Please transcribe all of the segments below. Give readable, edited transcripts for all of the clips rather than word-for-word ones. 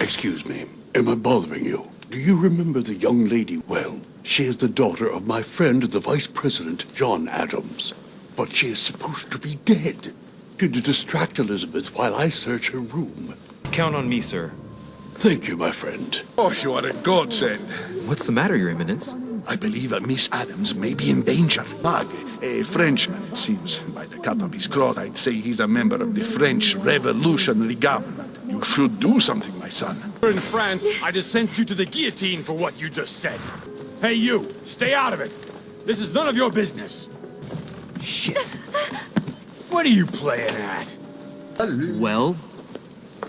Excuse me, am I bothering you? Do you remember the young lady well? She is the daughter of my friend, the Vice President, John Adams. But she is supposed to be dead. To distract Elizabeth while I search her room. Count on me, sir. Thank you, my friend. Oh, you are a godsend. What's the matter, Your Eminence? I believe Miss Adams may be in danger. Bug, a Frenchman, it seems. By the cut of his cloth, I'd say he's a member of the French Revolutionary Government. You should do something, my son. In France, I just sent you to the guillotine for what you just said. Hey, you, stay out of it. This is none of your business. Shit. What are you playing at? Well,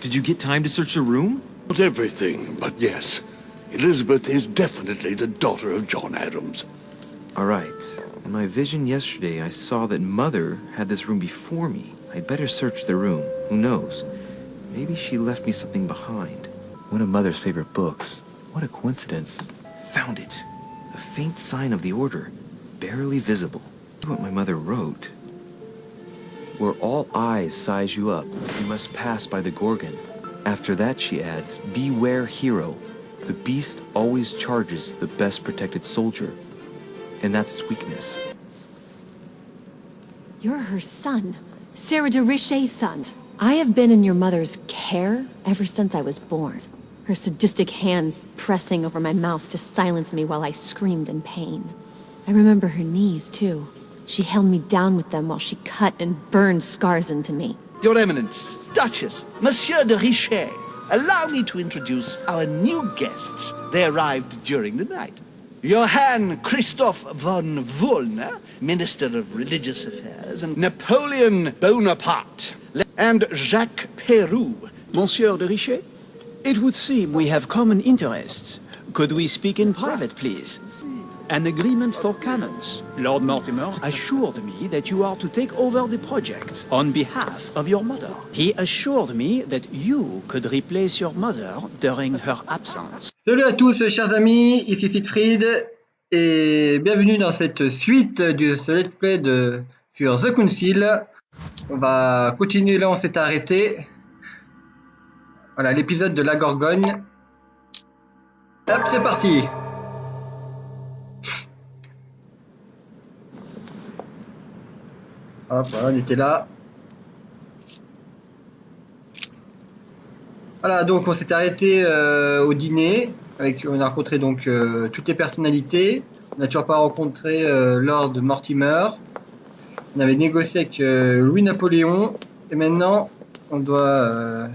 did you get time to search the room? Not everything, but yes. Elizabeth is definitely the daughter of John Adams. All right. In my vision yesterday, I saw that Mother had this room before me. I'd better search the room. Who knows? Maybe she left me something behind. One of Mother's favorite books. What a coincidence. Found it. A faint sign of the order. Barely visible. What my mother wrote. Where all eyes size you up, you must pass by the Gorgon. After that, she adds, beware hero. The beast always charges the best protected soldier. And that's its weakness. You're her son. Sarah de Richet's son. I have been in your mother's care ever since I was born. Her sadistic hands pressing over my mouth to silence me while I screamed in pain. I remember her knees, too. She held me down with them while she cut and burned scars into me. Your Eminence, Duchess, Monsieur de Richet, allow me to introduce our new guests. They arrived during the night. Johann Christoph von Wollner, Minister of Religious Affairs, and Napoleon Bonaparte, and Jacques Peroux. Monsieur de Richet, it would seem we have common interests. Could we speak in private, please? An agreement for cannons. Lord Mortimer assured me that you are to take over the project on behalf of your mother. He assured me that you could replace your mother during her absence. Salut à tous, chers amis, ici Siegfried, et bienvenue dans cette suite de ce let's play sur The Council. On va continuer là où on s'est arrêté. Voilà, l'épisode de la Gorgone. Hop, c'est parti. Hop, voilà, on était là. Voilà, donc on s'est arrêté au dîner. On a rencontré donc toutes les personnalités. On n'a toujours pas rencontré Lord Mortimer. On avait négocié avec Louis-Napoléon. Et maintenant, on doit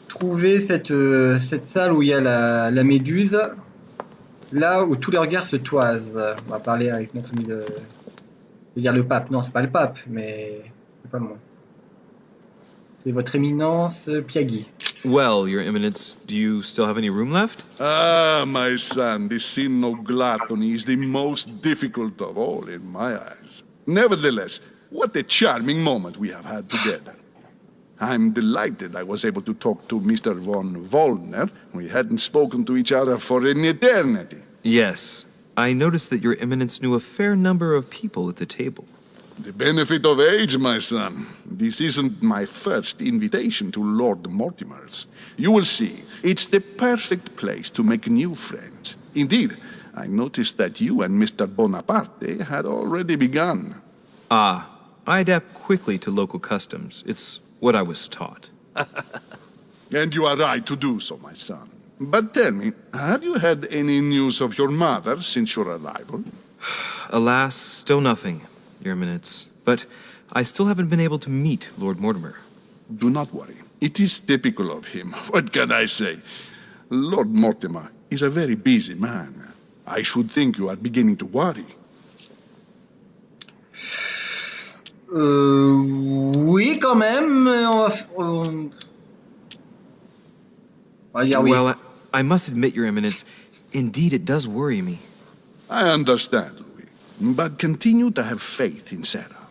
trouver cette salle où il y a la méduse. Là où tous les regards se toisent. On va parler avec notre ami je veux dire le pape. Non, c'est pas le pape, mais c'est pas moi. C'est votre éminence Piaghi. Well, Your Eminence, do you still have any room left? Ah, my son, the sin of gluttony is the most difficult of all in my eyes. Nevertheless, what a charming moment we have had together. I'm delighted I was able to talk to Mr. von Wollner. We hadn't spoken to each other for an eternity. Yes. I noticed that Your Eminence knew a fair number of people at the table. The benefit of age, my son. This isn't my first invitation to Lord Mortimer's. You will see, it's the perfect place to make new friends. Indeed, I noticed that you and Mr. Bonaparte had already begun. Ah, I adapt quickly to local customs. It's what I was taught. And you are right to do so, my son. But tell me, have you had any news of your mother since your arrival? Alas, still nothing, Your Eminence. But I still haven't been able to meet Lord Mortimer. Do not worry. It is typical of him. What can I say? Lord Mortimer is a very busy man. I should think you are beginning to worry. Oui, quand même. On va dire oui. Well, I must admit, Your Eminence, indeed it does worry me. I understand, Louis. But continue to have faith in Sarah.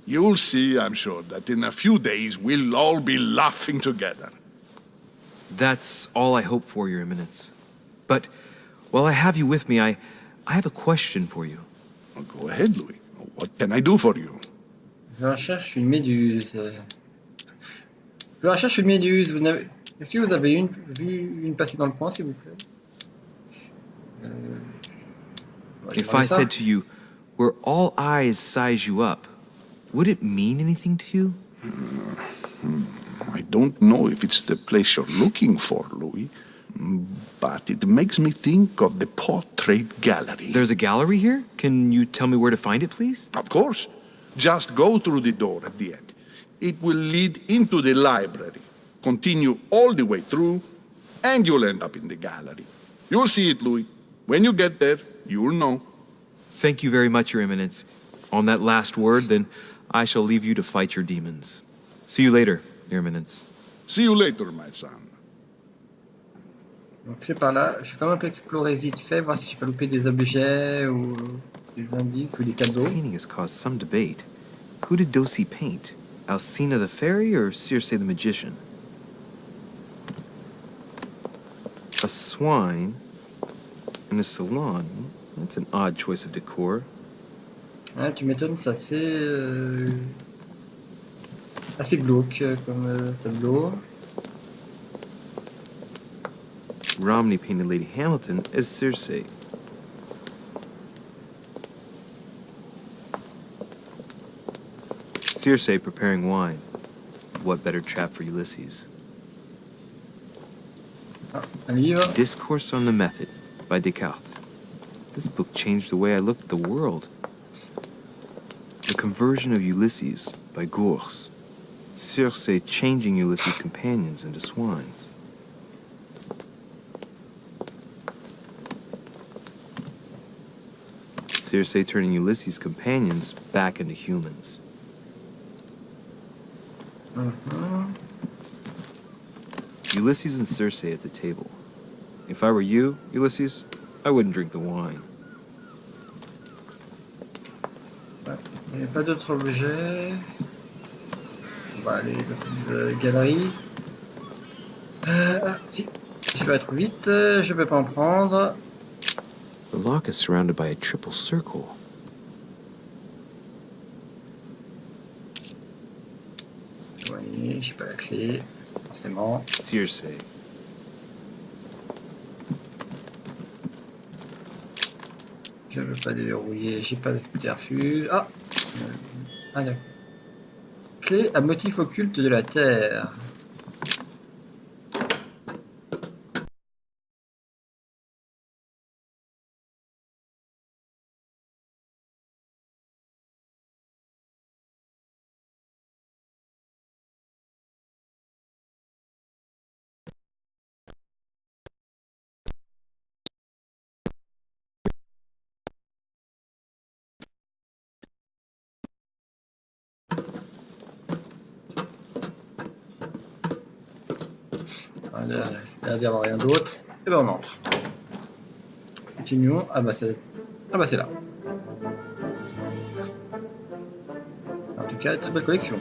You'll see, I'm sure, that in a few days we'll all be laughing together. That's all I hope for, Your Eminence. But while I have you with me, I have a question for you. Well, go ahead, Louis. What can I do for you? Je recherche une méduse. Je recherche une méduse. Est-ce que vous avez vu une passer dans le coin, s'il vous plaît? On va If demander I ça. said to you, where all eyes size you up, would it mean anything to you? I don't know if it's the place you're looking for, Louis, but it makes me think of the portrait gallery. There's a gallery here? Can you tell me where to find it, please? Of course. Just go through the door at the end. It will lead into the library. Continue all the way through, and you'll end up in the gallery. You'll see it, Louis. When you get there, you'll know. Thank you very much, Your Eminence. On that last word, then, I shall leave you to fight your demons. See you later, Your Eminence. See you later, my son. Donc c'est par là. Je vais quand même un peu explorer vite fait, voir si je peux louper des objets ou des indices ou des This cadeaux. painting has caused some debate. Who did Dosi paint? Alcina the fairy or Circe the magician? A swine in a salon. That's an odd choice of decor. Ouais, tu m'étonnes, c'est assez glauque comme tableau. Romney painted Lady Hamilton as Circe. Circe preparing wine. What better trap for Ulysses? Ah, un livre. Discourse on the Method by Descartes. This book changed the way I looked at the world. The Conversion of Ulysses by Gors. Circe changing Ulysses' companions into swines. Circe turning Ulysses' companions back into humans. Ulysses and Circe at the table. If I were you, Ulysses, I wouldn't drink the wine. Ouais. Il n'y a pas d'autres objets. On va aller dans cette galerie. Ah, si. Je vais trop vite. Je peux pas en prendre. The lock is surrounded by a triple circle. Oui, j'ai pas la clé. Forcément. Circe. Je veux pas déverrouiller. J'ai pas de subterfuge. Ah, ah d'accord. Clé à motif occulte de la Terre. Il n'y a l'air d'y avoir rien d'autre. Et ben on entre. Continuons. Ah bah c'est là. En tout cas, très belle collection.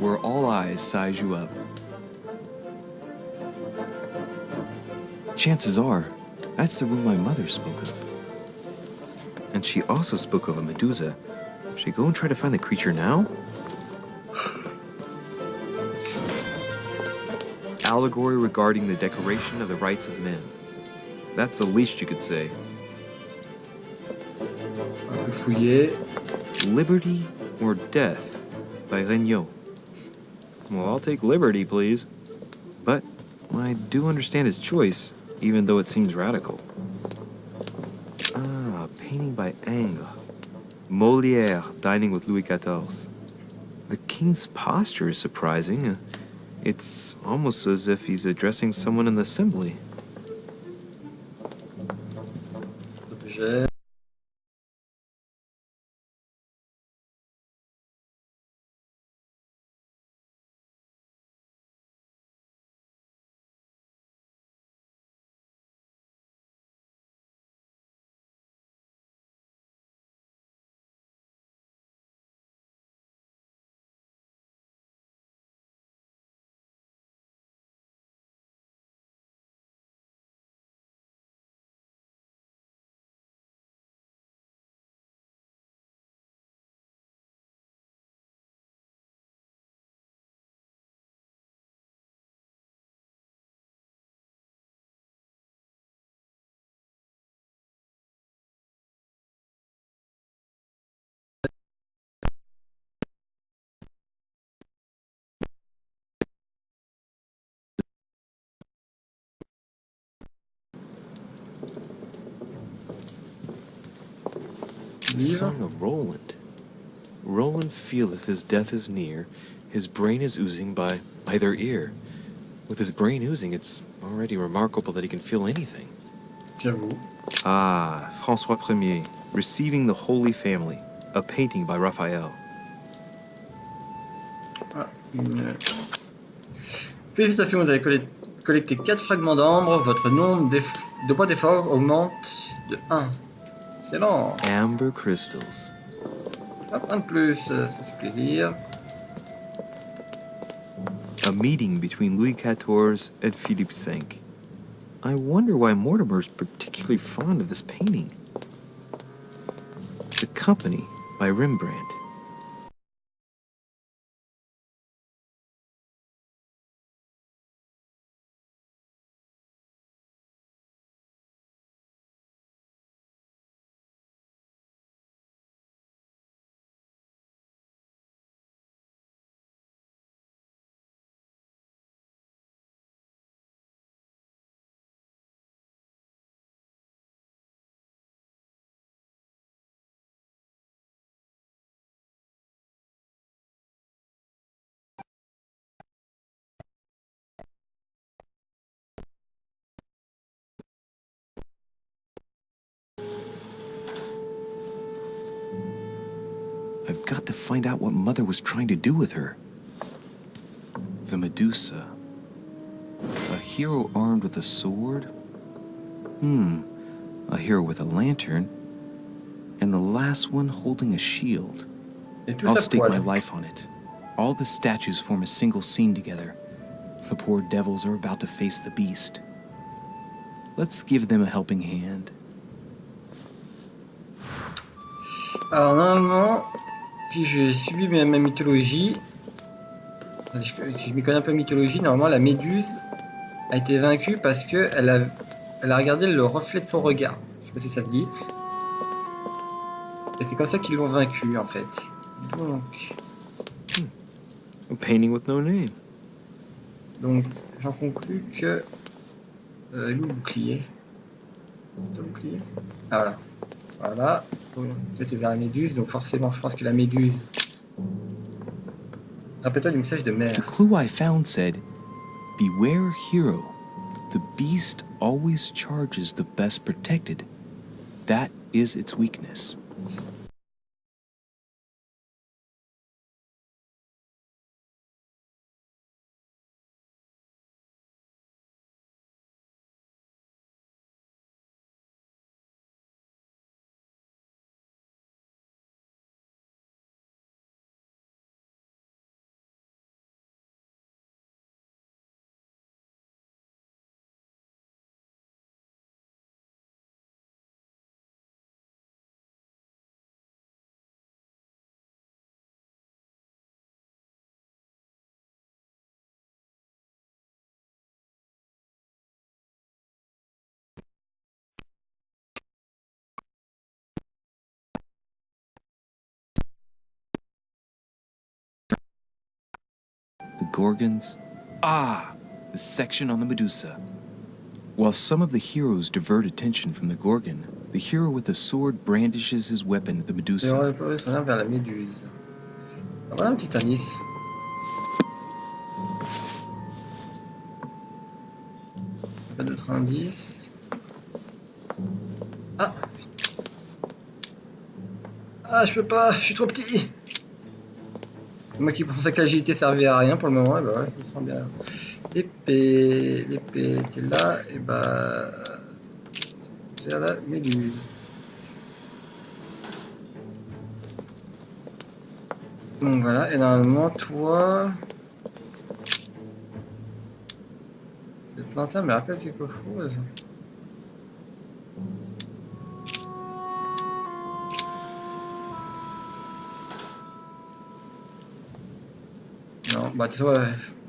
Where all eyes size you up. Chances are, that's the room my mother spoke of. And she also spoke of a Medusa. Should I go and try to find the creature now? Allegory regarding the decoration of the rights of men. That's the least you could say. Un peu fouillé. Liberty or Death by Regnault. Well, I'll take liberty, please. But I do understand his choice, even though it seems radical. Ah, a painting by Ingres. Molière dining with Louis XIV. The king's posture is surprising. It's almost as if he's addressing someone in the assembly. Objet. a song of Roland. Roland feeleth his death is near, his brain is oozing by their ear. With his brain oozing, it's already remarkable that he can feel anything. J'avoue. Ah, François Ier, Receiving the Holy Family, a painting by Raphael. Ah, Félicitations, vous avez collecté 4 fragments d'ambre. Votre nombre de points d'effort augmente de 1. Excellent. Amber crystals. Hop, un de plus, ça fait plaisir. A meeting between Louis XIV and Philippe V. I wonder why Mortimer's particularly fond of this painting. The Company by Rembrandt. I've got to find out what Mother was trying to do with her. The Medusa. A hero armed with a sword? A hero with a lantern. And the last one holding a shield. I'll stake my life on it. All the statues form a single scene together. The poor devils are about to face the beast. Let's give them a helping hand. Alors normalement, si je suis ma mythologie, si je m'y connais un peu en mythologie, normalement la méduse a été vaincue parce que elle a regardé le reflet de son regard. Je sais pas si ça se dit. Et c'est comme ça qu'ils l'ont vaincue en fait. Donc. A painting with no name. Donc j'en conclus que le bouclier. Le bouclier. Ah voilà. Voilà. C'était vers la méduse, donc forcément je pense que la méduse. Rappelle-toi du message de mère. The clue I found said, "Beware hero. The beast always charges the best protected. That is its weakness." The Gorgons? Ah, the section on the Medusa. While some of the heroes divert attention from the Gorgon, the hero with the sword brandishes his weapon at the Medusa. Vers la méduse. Voilà un petit indice. Pas d'autres indices. Ah! Ah, je peux pas, je suis trop petit! Moi qui pensais que l'agilité servait à rien pour le moment, et bah ouais, je me sens bien. L'épée était là, et bah. C'est la méduse. Donc voilà, et normalement, toi. Cette lanterne me rappelle quelque chose. Non, bah tu vois,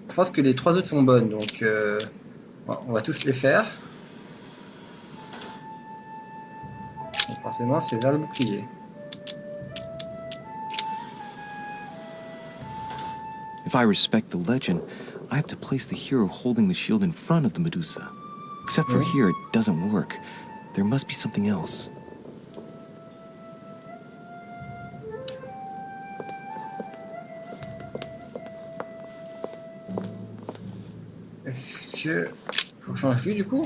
je pense que les 3 autres sont bonnes, donc bon, on va tous les faire. Donc forcément, c'est vers le bouclier. If I respect the legend, I have to place the hero holding the shield in front of the Medusa. Except for here, it doesn't work. There must be something else. Faut que je change de vue du coup.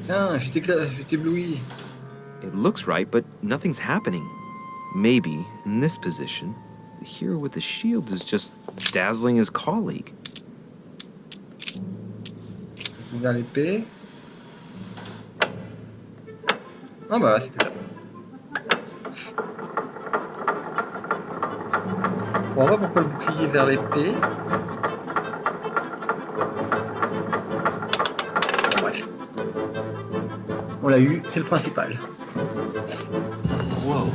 Tiens, je t'éblouis. It looks right, but nothing's happening. Maybe, in this position, the hero with the shield is just dazzling his colleague. Vers l'épée. Ah bah c'était ça. Je comprends pas pourquoi le bouclier vers l'épée. Bref. On l'a eu, c'est le principal. Whoa.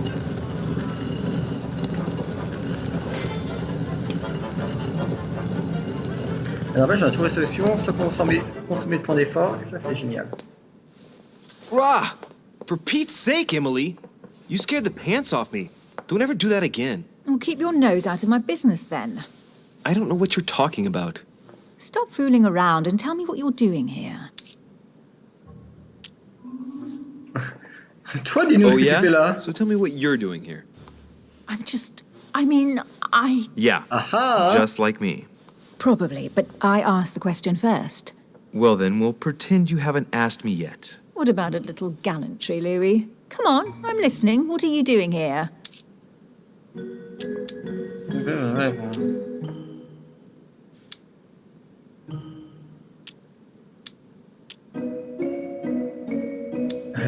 Alors là, j'ai trouvé la solution, soit consommer de points d'effort, et ça c'est génial. Rah! For Pete's sake, Emily! You scared the pants off me. Don't ever do that again. Well, keep your nose out of my business then. I don't know what you're talking about. Stop fooling around and tell me what you're doing here. Toi, dis-nous ce que tu fais là. So tell me what you're doing here. Yeah, Aha! Just like me. probably, but I asked the question first. Well then, we'll pretend you haven't asked me yet. What about a little gallantry, Louis? Come on, I'm listening. What are you doing here?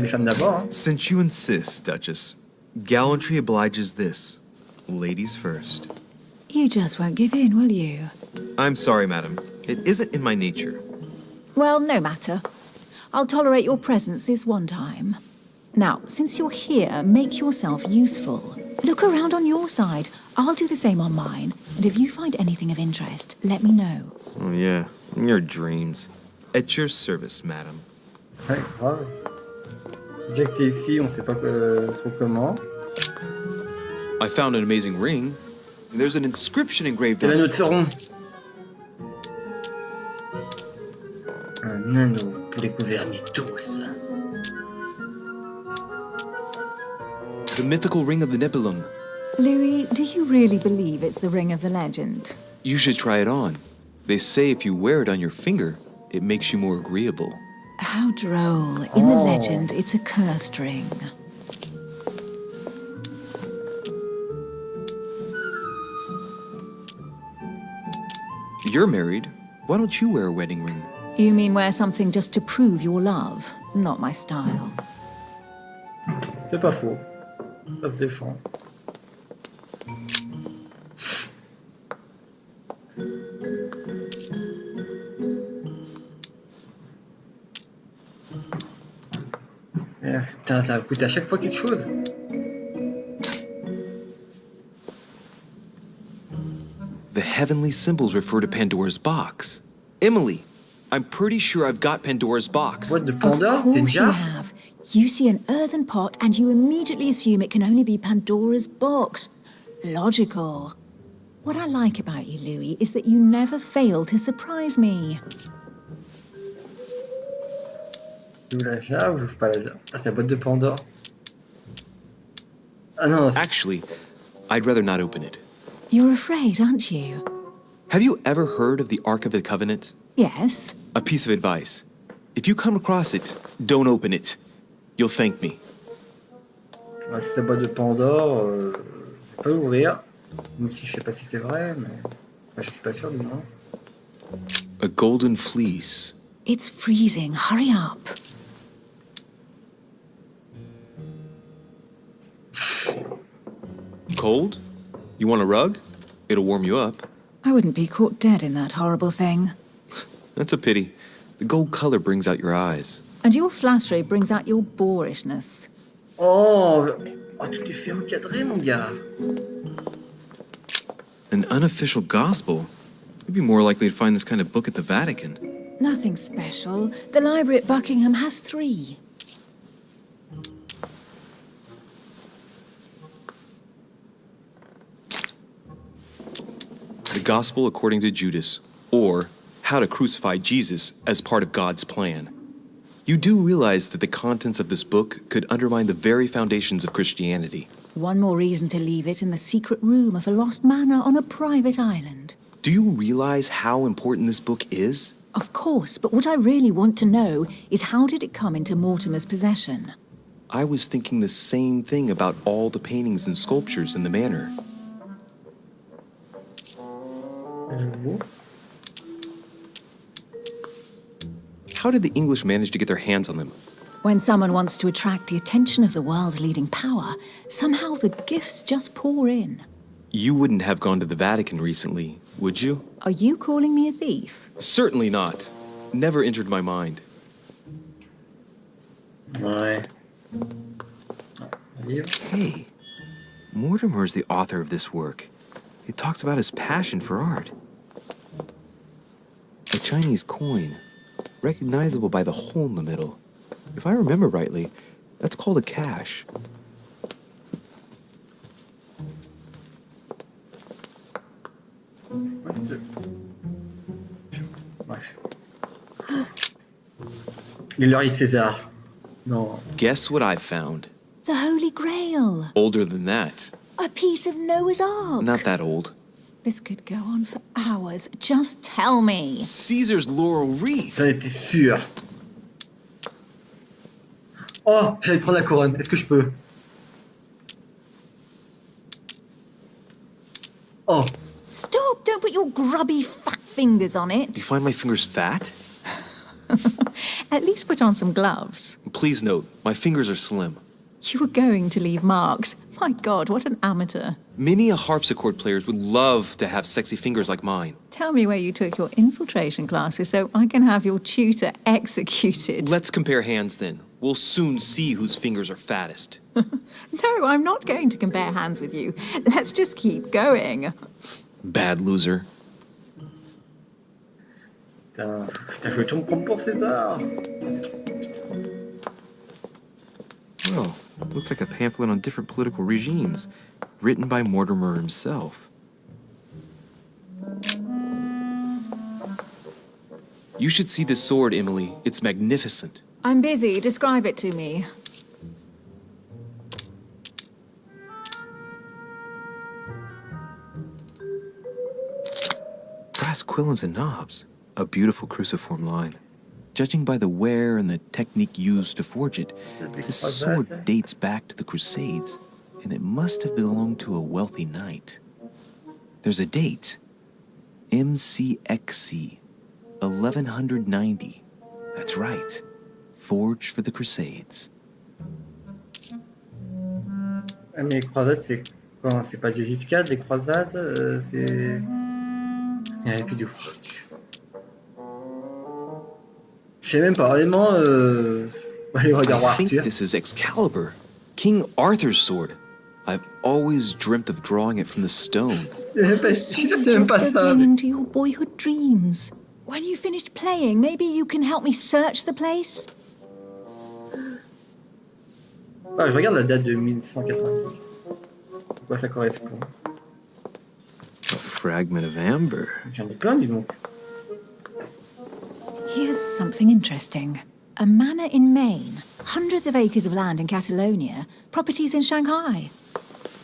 Les femmes d'abord, hein. Since you insist, Duchess, gallantry obliges this. Ladies first. You just won't give in, will you? I'm sorry, madam. It isn't in my nature. Well, no matter. I'll tolerate your presence this one time. Now, since you're here, make yourself useful. Look around on your side. I'll do the same on mine. And if you find anything of interest, let me know. Oh yeah, in your dreams. At your service, madam. Ouais, grave. Déjà que t'es ici, on sait pas trop comment. I found an amazing ring. There's an inscription engraved C'est on l'anneau it. de Sauron. Un anneau pour les gouverner tous. The mythical ring of the Nibelung. Louis, do you really believe it's the ring of the legend? You should try it on. They say if you wear it on your finger, it makes you more agreeable. How droll. In the legend, it's a cursed ring. You're married. Why don't you wear a wedding ring? You mean wear something just to prove your love? Not my style. C'est pas faux. Ça se défend. Putain, ça va coûter à chaque fois quelque chose. The heavenly symbols refer to Pandora's box. Emily, I'm pretty sure I've got Pandora's box. Boîte de Of Pandore, c'est une course you jarre. have. You see an earthen pot and you immediately assume it can only be Pandora's box. Logical. What I like about you, Louis, is that you never fail to surprise me. J'ouvre la jarre ou j'ouvre pas la jarre? Ah, c'est la boîte de Pandore. Ah non, c'est... Actually, I'd rather not open it. You're afraid, aren't you? Have you ever heard of the Ark of the Covenant? Yes. A piece of advice. If you come across it, don't open it. You'll thank me. Ah, si c'est la boîte de Pandore, je vais pas l'ouvrir. Même si je sais pas si c'est vrai, mais... Enfin, je suis pas sûr du moins. A golden fleece. It's freezing. Hurry up. Cold? You want a rug? It'll warm you up. I wouldn't be caught dead in that horrible thing. That's a pity. The gold color brings out your eyes. And your flattery brings out your boorishness. Oh, tout est fait encadré, mon gars. An unofficial gospel? You'd be more likely to find this kind of book at the Vatican. Nothing special. The library at Buckingham has 3. The Gospel according to Judas, or How to Crucify Jesus as part of God's plan. You do realize that the contents of this book could undermine the very foundations of Christianity. One more reason to leave it in the secret room of a lost manor on a private island. Do you realize how important this book is? Of course, but what I really want to know is how did it come into Mortimer's possession? I was thinking the same thing about all the paintings and sculptures in the manor. How did the English manage to get their hands on them? When someone wants to attract the attention of the world's leading power, somehow the gifts just pour in. You wouldn't have gone to the Vatican recently, would you? Are you calling me a thief? Certainly not. Never entered my mind. Ouais. Hey, Mortimer's the author of this work. It talks about his passion for art. A Chinese coin, recognizable by the hole in the middle. If I remember rightly, that's called a cash. Bref. Les lauriers de César. Non. Guess what I found? The Holy Grail. Older than that. A piece of Noah's Ark. Not that old. This could go on for hours. Just tell me. Caesar's laurel wreath. J'en étais sûr. Oh, j'allais prendre la couronne. Est-ce que je peux? Oh. Stop! Don't put your grubby fat fingers on Do you it. find my fingers fat? At least put on some gloves. Please note, my fingers are slim. You were going to leave marks. My God, what an amateur. Many a harpsichord players would love to have sexy fingers like mine. Tell me where you took your infiltration classes so I can have your tutor executed. Let's compare hands then. We'll soon see whose fingers are fattest. No, I'm not going to compare hands with you. Let's just keep going. Bad loser. Putain, je voulais tout me prendre pour César. Well, looks like a pamphlet on different political regimes, written by Mortimer himself. You should see this sword, Emily. It's magnificent. I'm busy. Describe it to me. Brass quillons and knobs. A beautiful cruciform line. Judging by the wear and the technique used to forge it, this sword dates back to the Crusades, and it must have belonged to a wealthy knight. There's a date. MCXC, 1190. That's right. Forged for the Crusades. Ah, mais les croisades, c'est quoi? C'est pas Gengis Khan, les croisades, c'est... Il y a l'épée du roi. Je sais même pas, vraiment... Allez, regarde I think Arthur. this is Excalibur, King Arthur's sword. I've always dreamt of drawing it from the stone. Je suis sûr que c'est même pas Just ça. opening to your boyhood dreams. When you finished playing, maybe you can help me search the place? Ah, je regarde la date de 1190. À quoi ça correspond? A fragment of amber. J'en ai plein, dis donc. Here's something interesting. A manor in Maine, hundreds of acres of land in Catalonia, properties in Shanghai.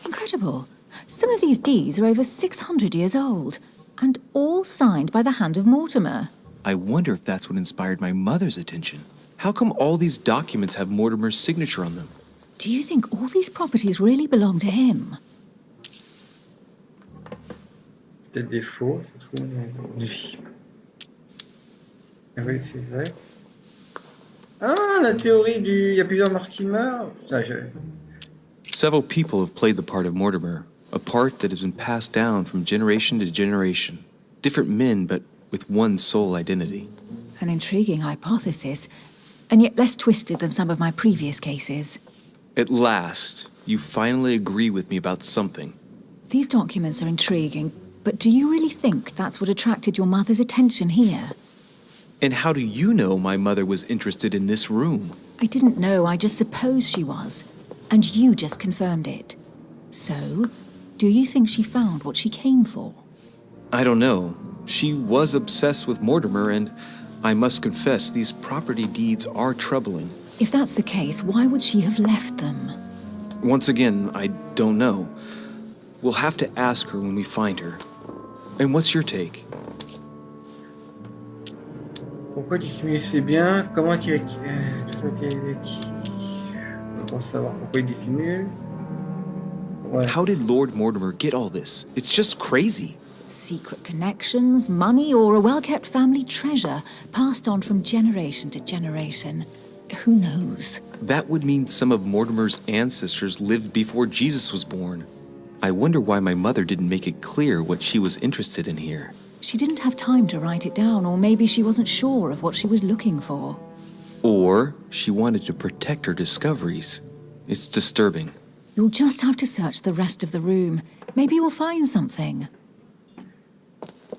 Incredible. Some of these deeds are over 600 years old, and all signed by the hand of Mortimer. I wonder if that's what inspired my mother's attention. How come all these documents have Mortimer's signature on them? Do you think all these properties really belong to him? Peut-être des faux, ça se trouve. Du film. Ah, la théorie du... Il y a plusieurs Mortimer. Putain, Several people have played the part of Mortimer, a part that has been passed down from generation to generation. Different men, but with one sole identity. An intriguing hypothesis, and yet less twisted than some of my previous cases. At last, you finally agree with me about something. These documents are intriguing, but do you really think that's what attracted your mother's attention here? And how do you know my mother was interested in this room? I didn't know, I just supposed she was. And you just confirmed it. So, do you think she found what she came for? I don't know. She was obsessed with Mortimer, and I must confess these property deeds are troubling. If that's the case, why would she have left them? Once again, I don't know. We'll have to ask her when we find her. And what's your take? Pourquoi dissimuler c'est bien? Comment est-il avec... tout ça est avec qui? On va savoir pourquoi il dissimule. Ouais. How did Lord Mortimer get all this? It's just crazy. Secret connections, money, or a well-kept family treasure passed on from generation to generation. Who knows? That would mean some of Mortimer's ancestors lived before Jesus was born. I wonder why my mother didn't make it clear what she was interested in here. She didn't have time to write it down, or maybe she wasn't sure of what she was looking for. Or she wanted to protect her discoveries. It's disturbing. You'll just have to search the rest of the room. Maybe you'll find something.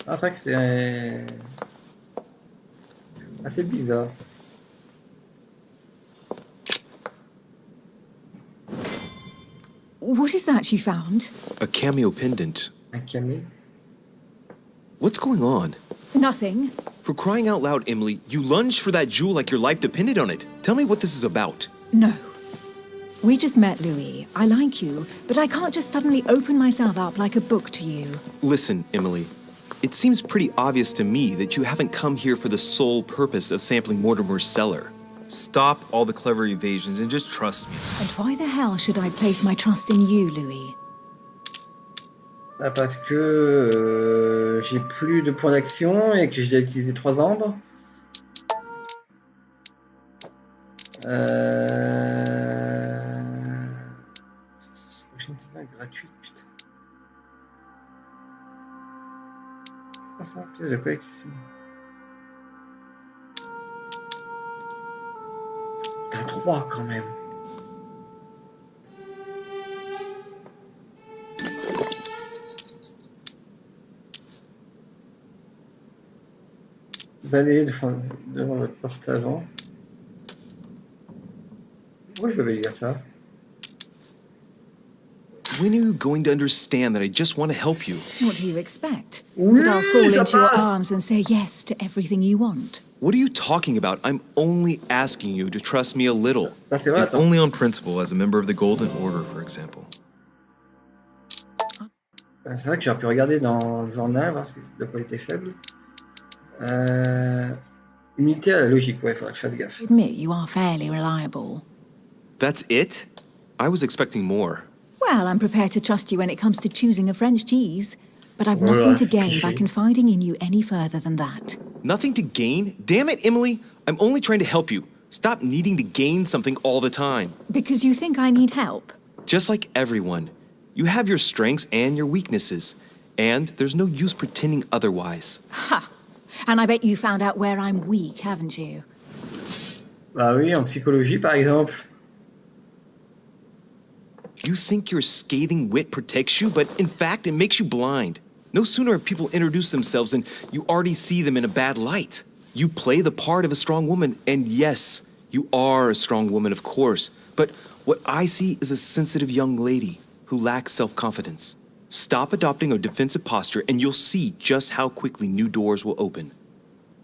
Ah, c'est vrai que c'est assez bizarre. What is that you found? A cameo pendant. Un camé. What's going on? Nothing. For crying out loud, Emily, you lunged for that jewel like your life depended on it. Tell me what this is about. No. We just met, Louis. I like you, but I can't just suddenly open myself up like a book to you. Listen, Emily. It seems pretty obvious to me that you haven't come here for the sole purpose of sampling Mortimer's cellar. Stop all the clever evasions and just trust me. And why the hell should I place my trust in you, Louis? Bah parce que j'ai plus de points d'action et que j'ai utilisé 3 ambres. Prochaine saison est gratuite, putain. C'est pas ça, pièce de collection. T'as 3 quand même. Balayer devant votre porte avant. Pourquoi je peux balayer ça? When are you going to understand that I just want to help you? What do you expect? Oui, That I'll fall ça into your passe. arms and say yes to everything you want? What are you talking about? I'm only asking you to trust me a little. Ça c'est vrai, If attends. only on principle, as a member of the Golden Order, for example. C'est vrai que j'aurais pu regarder dans le journal, voir si la qualité est faible. Unité à la logique, ouais, il faudra que je fasse gaffe. Admit you are fairly reliable. That's it? I was expecting more. Well, I'm prepared to trust you when it comes to choosing a French cheese. But I've Well, nothing to that's gain by cliché. confiding in you any further than that. Nothing to gain? Damn it, Emily! I'm only trying to help you. Stop needing to gain something all the time. Because you think I need help? Just like everyone. You have your strengths and your weaknesses. And there's no use pretending otherwise. Ha! And I bet you found out where I'm weak, haven't you? Bah oui, en psychologie par exemple. You think your scathing wit protects you, but in fact, it makes you blind. No sooner have people introduced themselves than you already see them in a bad light. You play the part of a strong woman, and yes, you are a strong woman, of course. But what I see is a sensitive young lady who lacks self-confidence. Stop adopting a defensive posture, and you'll see just how quickly new doors will open.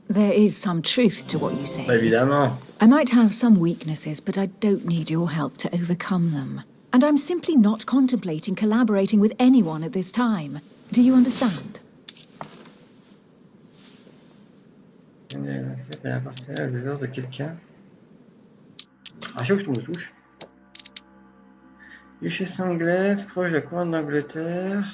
There is some truth to what you say. Bah évidemment. I might have some weaknesses, but I don't need your help to overcome them. And I'm simply not contemplating collaborating with anyone at this time. Do you understand? La partie à des ordres de quelqu'un. Ah, je sais que je tombe de touche. Duchesse anglaise, proche de la couronne d'Angleterre.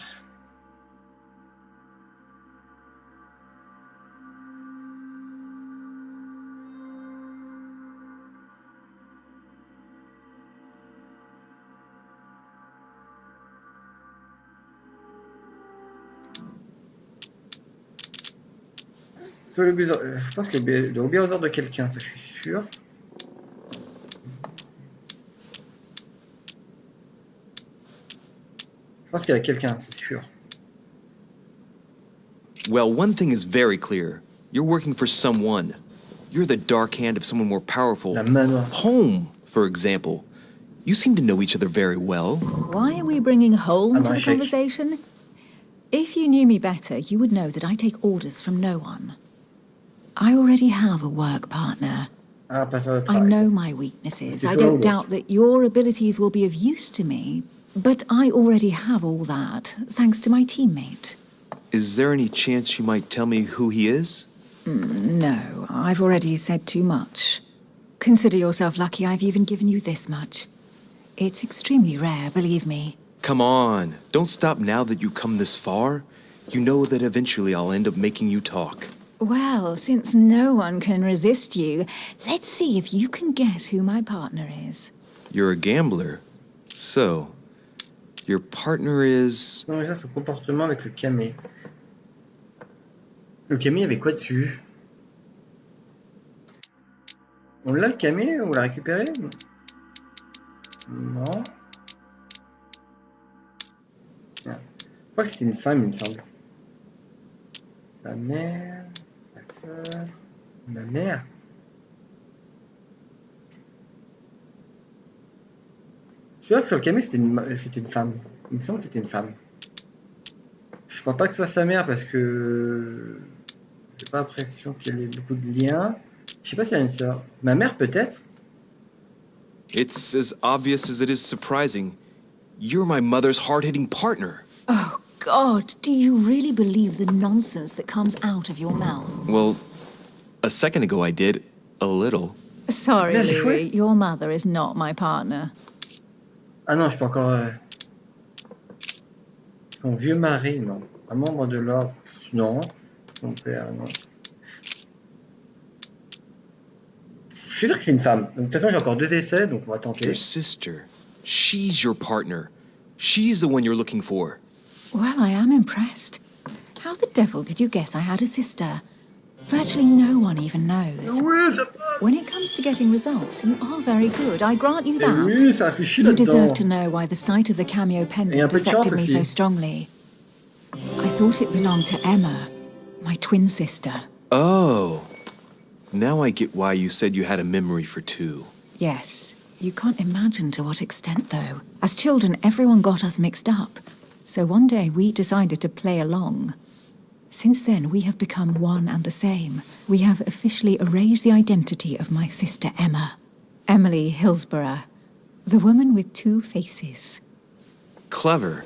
Soit le buzzer, je pense qu'il doit obéir aux ordres de quelqu'un, ça je suis sûr. Je pense qu'il y a quelqu'un, c'est sûr. Well, one thing is very clear. You're working for someone. You're the dark hand of someone more powerful. La main noire. Home, for example. You seem to know each other very well. Why are we bringing home I'm to the not shaking. conversation? If you knew me better, you would know that I take orders from no one. I already have a work partner. Ah, passeur de I travail. know my weaknesses. It's I all don't good. doubt that your abilities will be of use to me, but I already have all that, thanks to my teammate. Is there any chance you might tell me who he is? No, I've already said too much. Consider yourself lucky I've even given you this much. It's extremely rare, believe me. Come on, don't stop now that you've come this far. You know that eventually I'll end up making you talk. Well, since no one can resist you, let's see if you can guess who my partner is. You're a gambler. So, your partner is... Non, déjà, son comportement avec le camé. Le camé, il y avait quoi dessus? On l'a le camé? On l'a récupéré? Non. Ah. Je crois que c'était une femme, il me semble. Sa mère, sa sœur, ma mère. Je suis sûr que sur le camé, c'était une femme. Il me semble que c'était une femme. Je crois pas que ce soit sa mère parce que j'ai pas l'impression qu'il y ait beaucoup de liens. Je sais pas s'il y a une sœur. Ma mère peut-être. It's as obvious as it is surprising. You're my mother's hard-hitting partner. Oh, God, do you really believe the nonsense that comes out of your mouth? Well, a second ago I did. A little. Sorry, Bien joué. Louis, your mother is not my partner. Ah non, je peux encore. Son vieux mari, non. Un membre de l'ordre, non. Son père, non. Je suis sûr que c'est une femme. Donc, de toute façon, j'ai encore 2 essais, donc on va tenter. Your sister. She's your partner. She's the one you're looking for. Well, I am impressed. How the devil did you guess I had a sister? Virtually no one even knows. Oui, ça passe. When it comes to getting results, you are very good. I grant you Eh that. oui, ça a fait chier You là-dedans. deserve to know why the sight of the cameo Et un pendant peu de chance affected me so aussi. strongly. I thought it belonged to Emma, my twin sister. Oh. Now I get why you said you had a memory for two. Yes, you can't imagine to what extent, though. As children, everyone got us mixed up. So one day we decided to play along. Since then, we have become one and the same. We have officially erased the identity of my sister Emma. Emily Hillsborough, the woman with 2 faces. Clever.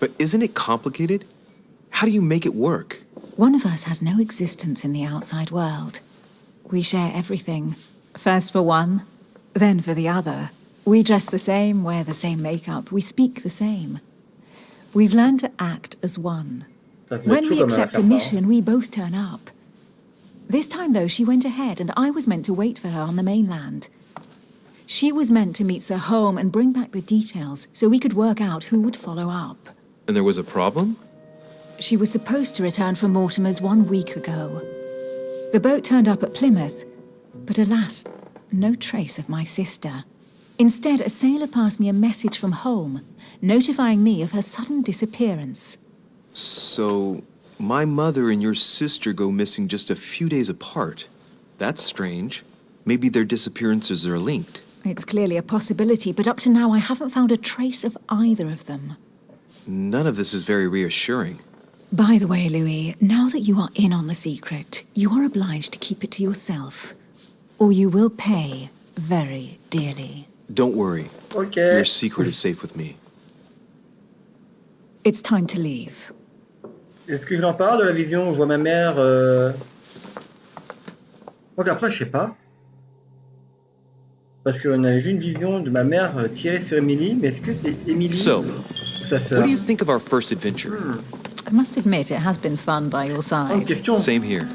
But isn't it complicated? How do you make it work? One of us has no existence in the outside world. We share everything. First for one, then for the other. We dress the same, wear the same makeup, we speak the same. We've learned to act as one. Ça se met When chaud we quand même à accept faire a ça, hein. mission, we both turn up. This time, though, she went ahead, and I was meant to wait for her on the mainland. She was meant to meet Sir Home and bring back the details so we could work out who would follow up. And there was a problem? She was supposed to return from Mortimer's 1 week ago. The boat turned up at Plymouth, but alas, no trace of my sister. Instead, a sailor passed me a message from home, notifying me of her sudden disappearance. So, my mother and your sister go missing just a few days apart. That's strange. Maybe their disappearances are linked. It's clearly a possibility, but up to now I haven't found a trace of either of them. None of this is very reassuring. By the way, Louis, now that you are in on the secret, you are obliged to keep it to yourself, or you will pay very dearly. Don't worry. Ok. Your secret is safe with me. It's time to leave. Est-ce que je l'en parle de la vision? Je vois ma mère. Donc après, je sais pas. Parce qu'on avait vu une vision de ma mère tirer sur Emily, mais est-ce que c'est Emily So, ou sa sœur? what do you think of our first adventure? I must admit, it has been fun by your Bonne side. question. Same here.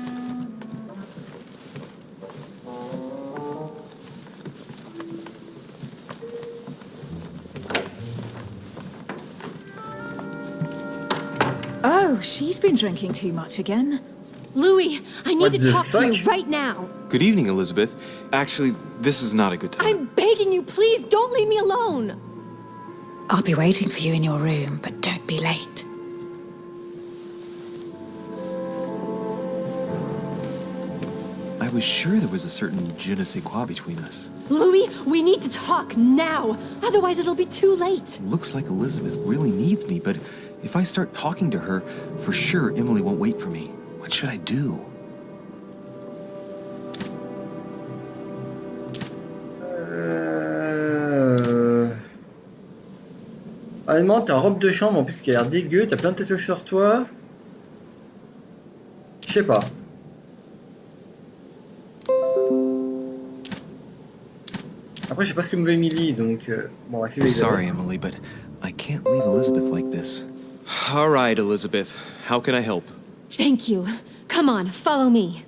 Oh, she's been drinking too much again. Louis, I need What to the talk to you fuck? right now. Good evening, Elizabeth. Actually, this is not a good time. I'm begging you, please don't leave me alone. I'll be waiting for you in your room, but don't be late. I was sure there was a certain je ne sais quoi between us. Louis, we need to talk now. Otherwise, it'll be too late. Looks like Elizabeth really needs me, but if I start talking to her, for sure Emily won't wait for me. What should I do? Honnêtement, t'es en robe de chambre en plus qui a l'air dégueu, t'as plein de tatouages sur toi. Je sais pas. Après, je sais pas ce que me veut Emily, donc bon, on va suivre les Sorry, Emily, but I can't leave Elizabeth like this. All right, Elizabeth. How can I help? Thank you. Come on, follow me.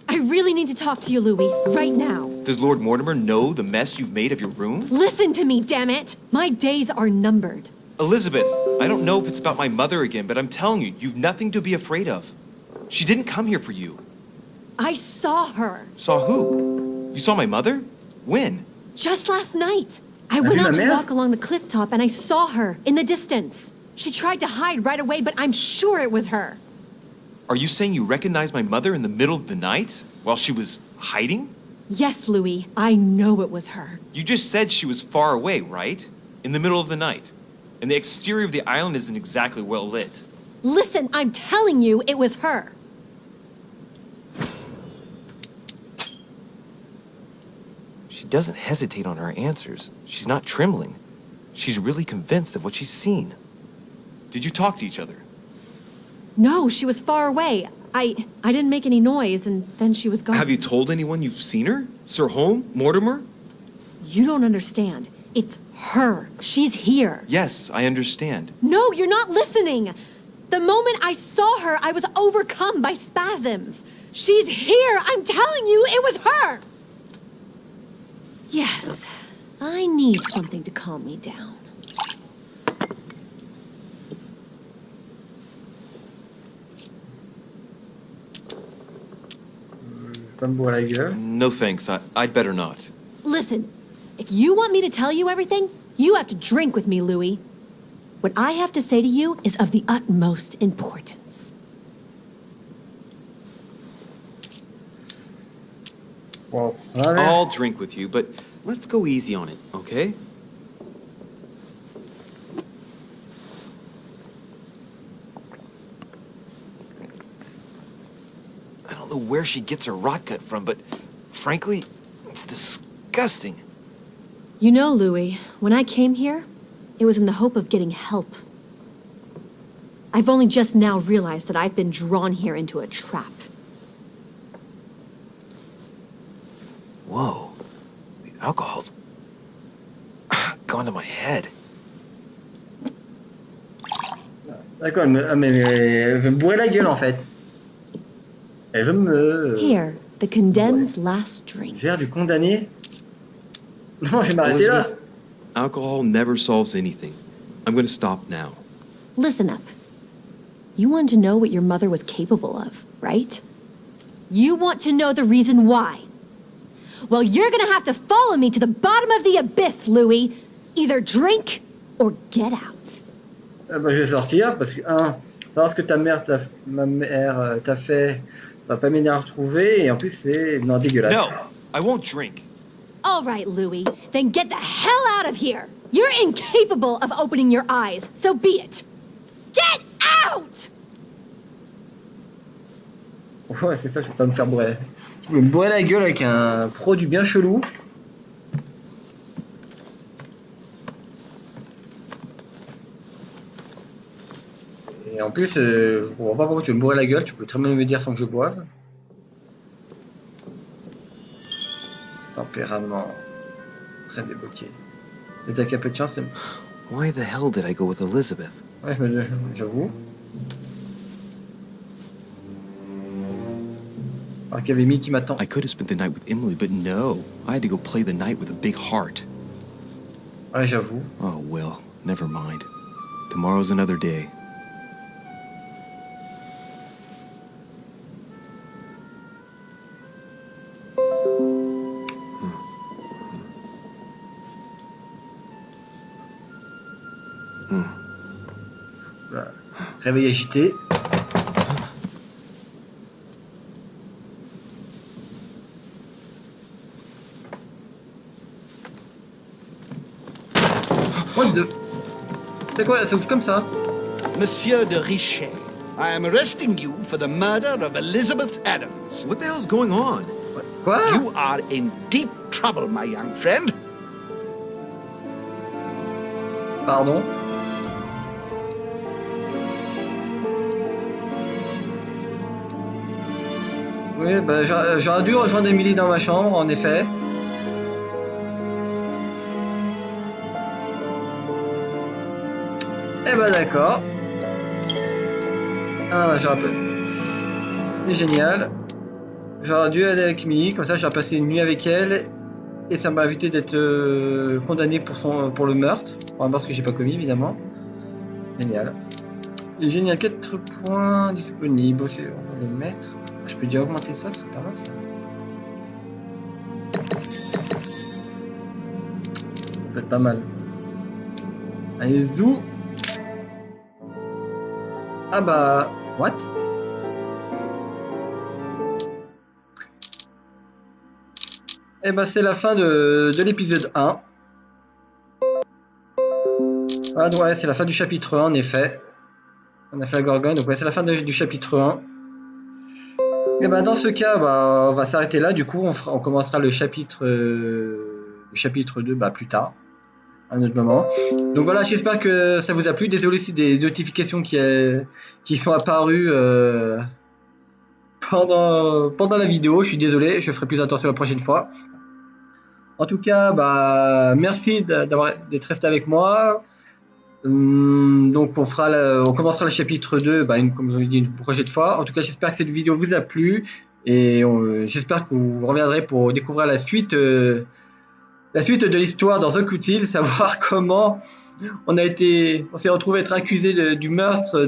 I really need to talk to you, Louis, right now. Does Lord Mortimer know the mess you've made of your room? Listen to me, damn it! My days are numbered. Elizabeth, I don't know if it's about my mother again, but I'm telling you, you've nothing to be afraid of. She didn't come here for you. I saw her. Saw who? You saw my mother? When? Just last night. I went vu out ma to mère? walk along the cliff top and I saw her in the distance. She tried to hide right away, but I'm sure it was her. Are you saying you recognized my mother in the middle of the night while she was hiding? Yes, Louis, I know it was her. You just said she was far away, right? In the middle of the night. And the exterior of the island isn't exactly well lit. Listen, I'm telling you, it was her. She doesn't hesitate on her answers. She's not trembling. She's really convinced of what she's seen. Did you talk to each other? No, she was far away. I didn't make any noise, and then she was gone. Have you told anyone you've seen her? Sir Holm? Mortimer? You don't understand. It's her. She's here. Yes, I understand. No, you're not listening. The moment I saw her, I was overcome by spasms. She's here. I'm telling you, it was her. Yes, I need something to calm me down. Pas me bourrer la gueule. No thanks, I'd better not. Listen, if you want me to tell you everything, you have to drink with me, Louis. What I have to say to you is of the utmost importance. Wow. Un verre. I'll drink with you, but let's go easy on it, okay? I don't know where she gets her rot gut from, but frankly, it's disgusting. You know, Louis, when I came here, it was in the hope of getting help. I've only just now realized that I've been drawn here into a trap. Whoa, the alcohol's gone to my head. D'accord, elle veut me bourrer la gueule en fait. Elle veut me. Here, the condemned's last drink. Verre du condamné. Non, je vais m'arrêter là. Elizabeth, alcohol never solves anything. I'm going to stop now. Listen up. You want to know what your mother was capable of, right? You want to know the reason why. Well, you're gonna have to follow me to the bottom of the abyss, Louis. Either drink or get out. Bah, je vais sortir parce que, savoir ce que ma mère t'a fait, ça va pas m'aider à retrouver, et en plus c'est. Non, dégueulasse. No, I won't drink. All right, Louis, then get the hell out of here. You're incapable of opening your eyes, so be it. Get out! Ouais, c'est ça, je peux pas me faire bourrer. Je vais me bourrer la gueule avec un produit bien chelou. Et en plus, je comprends pas pourquoi tu veux me bourrer la gueule, tu peux très bien me dire sans que je boive. Tempérament très débloqué. Peut-être avec un peu de chance, c'est... Why the hell did I go with Elizabeth? Ouais, j'avoue. Alors qu'il y avait Mickey qui m'attend. I could have spent the night with Emily, but no. I had to go play the night with a big heart. Ouais, j'avoue. Oh, well, never mind. Tomorrow's another day. Voilà. Réveil agité. What the... C'est quoi? Ça ouvre comme ça? Monsieur de Richet, I am arresting you for the murder of Elizabeth Adams. What the hell's going on? Quoi? You are in deep trouble, my young friend. Pardon. Oui, bah, j'aurais dû rejoindre Emily dans ma chambre, en effet. Eh ben d'accord. Ah, j'aurais pas... C'est génial. J'aurais dû aller avec Emily, comme ça j'aurais passé une nuit avec elle. Et ça m'a évité d'être condamné pour le meurtre. Enfin, parce que j'ai pas commis, évidemment. Génial. Et génial, 4 points disponibles. Ok, on va les mettre. Je peux déjà augmenter ça, c'est pas mal ça. Ça peut être pas mal. Allez, zou. Ah bah... What? Eh ben c'est la fin de l'épisode 1. Ah donc ouais, c'est la fin du chapitre 1 en effet. On a fait la gorgone, donc ouais, c'est la fin du chapitre 1. Et ben dans ce cas, bah, on va s'arrêter là, du coup on commencera le chapitre 2 bah, plus tard, à un autre moment. Donc voilà, j'espère que ça vous a plu. Désolé si des notifications qui sont apparues pendant la vidéo, je suis désolé, je ferai plus attention la prochaine fois. En tout cas, bah, merci d'être resté avec moi. Donc on commencera le chapitre 2, bah, comme je vous l'ai dit, une prochaine fois. En tout cas, j'espère que cette vidéo vous a plu. Et j'espère que vous reviendrez pour découvrir la suite de l'histoire dans The Coutil, savoir comment on s'est retrouvé être accusé du meurtre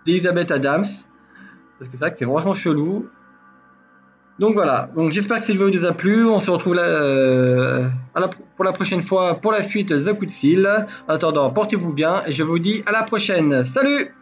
d'Elizabeth Adams. Parce que c'est vrai que c'est vraiment chelou. Donc voilà, donc j'espère que cette vidéo vous a plu. On se retrouve là pour la prochaine fois pour la suite The Coup de Fil. En attendant, portez-vous bien et je vous dis à la prochaine. Salut!